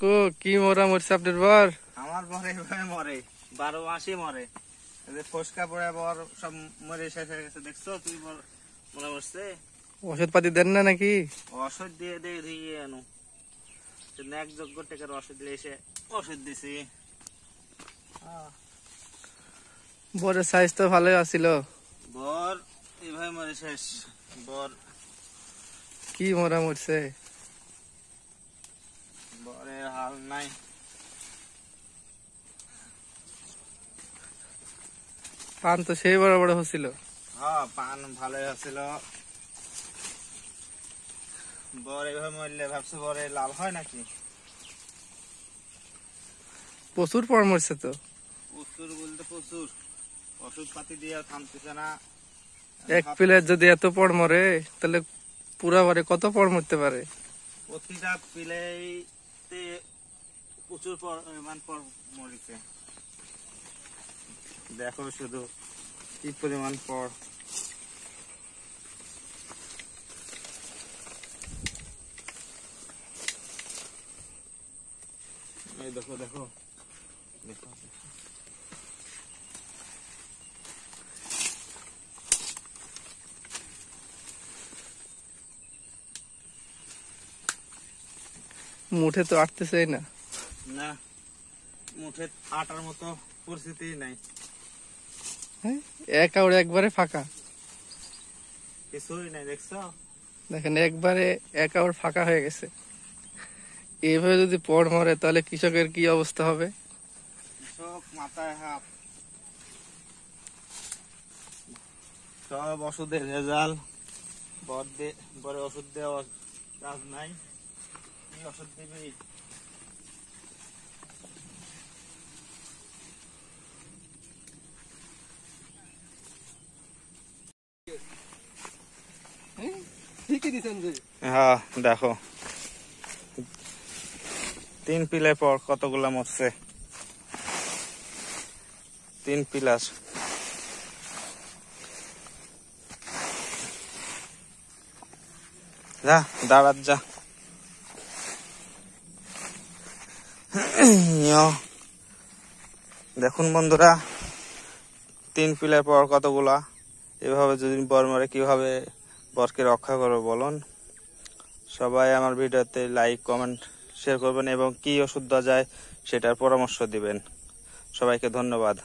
কাকু কি মরা মরছে আপনার বর? আমার বর এইভাবে মরে, 12 মাসই মরে। ফসকা পড়ে বর সব মরে শেষ হয়ে গেছে। দেখছো তুই মরে মরছে? ওষুধ পাতি দেন না নাকি? ওষুধ দিয়ে দিয়ে আনো, এক যোগ্য টাকার ওষুধ দিয়ে এসে ওষুধ দিছি। বরের সাইজ তো ভালোই আছিল। বর এইভাবে মরে শেষ। বর কি মরা মরছে? বরের হাল নাই। পান তো সেই বড় বড় হচ্ছিল। হ্যাঁ, পান ভালোই হচ্ছিল। বর এইভাবে মরলে ভাবছো বরে লাভ হয় নাকি? প্রচুর পর মরছে তো। প্রচুর বলতে প্রচুর, ওষুধ পাতি দিয়ে থামতেছে না। এক পিলের যদি এত পর মরে তাহলে পুরা বারে কত পর মরতে পারে? প্রতিটা পিলেতে প্রচুর পরিমাণ পর মরিছে। দেখো শুধু কি পরিমাণ পর। এই দেখো দেখো দেখো, মুঠে তো আটতেছে না। না, মুঠে আটার মতো পরিস্থিতি নাই। হ্যাঁ, এক আউড়ে একবারে ফাঁকা। কিছুই নাই, দেখছো? দেখেন একবারে এক আউড় ফাঁকা হয়ে গেছে। এইভাবে যদি পড় মরে তাহলে কৃষকের কি অবস্থা হবে? কৃষক মাথায় হাত। সব ওষুধের রেজাল্ট। বরে ওষুধ দেওয়া কাজ নাই। কি ওষুধ দিবি? হ্যাঁ দেখো, 3 পিলের পর কতগুলা মরছে। 3 পিলার। যা দাঁড়াত যা। দেখুন বন্ধুরা, 3 পিলার পর কতগুলা। এভাবে যদি বর মরে কিভাবে বরকে রক্ষা করবো বলুন? সবাই আমার ভিডিওতে লাইক কমেন্ট শেয়ার করবেন এবং কি ওষুধ দেওয়া যায় সেটার পরামর্শ দিবেন। সবাইকে ধন্যবাদ।